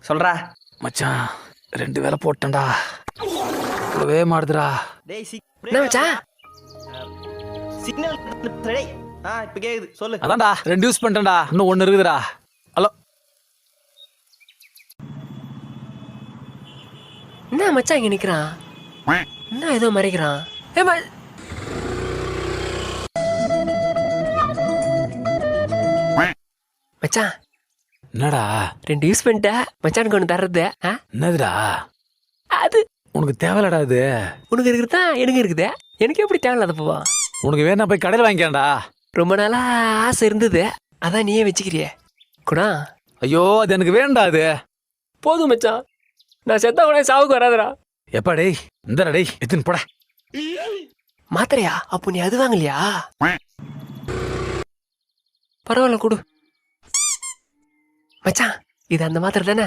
சொல்றா மச்சான் 2 வேலை போட்டேன்டா. கூடவே மாறுதுடா. டேய் என்ன மச்சான்? சிக்னல் டேய். இப்ப கேக்குது சொல்லு. அதான்டா 2 யூஸ் பண்ணிட்டேன்டா. இன்னும் 1 இருக்குதுடா. ஹலோ. என்ன மச்சான் இங்க நிக்கிறான்? என்ன ஏதோ மறைக்கிறான்? மச்சான் என்னடா 2 யூஸ் பண்ணிட்ட மச்சானுக்கு ஒன்று தர்றது. என்னதுடா அது உனக்கு தேவையில்லடா. இது உனக்கு இருக்குதா எனக்கு இருக்குதே. எனக்கு எப்படி தேவையில்லாத போவா? உனக்கு வேணா போய் கடையில் வாங்கிக்கேன்டா. ரொம்ப நாளா ஆசை இருந்தது, அதான் நீயே வச்சுக்கிறிய கூட. ஐயோ அது எனக்கு வேண்டா. அது போதும் மச்சான், நான் செத்தா கூட சாவுக்கு வராதுடா. எப்பா டேய் இந்தடா டேய் எத்தின்னு போட. மாத்திரையா? அப்போ நீ அது வாங்கலையா? பரவாயில்ல கொடு மச்சான், இது அந்த மாத்திரை தானே?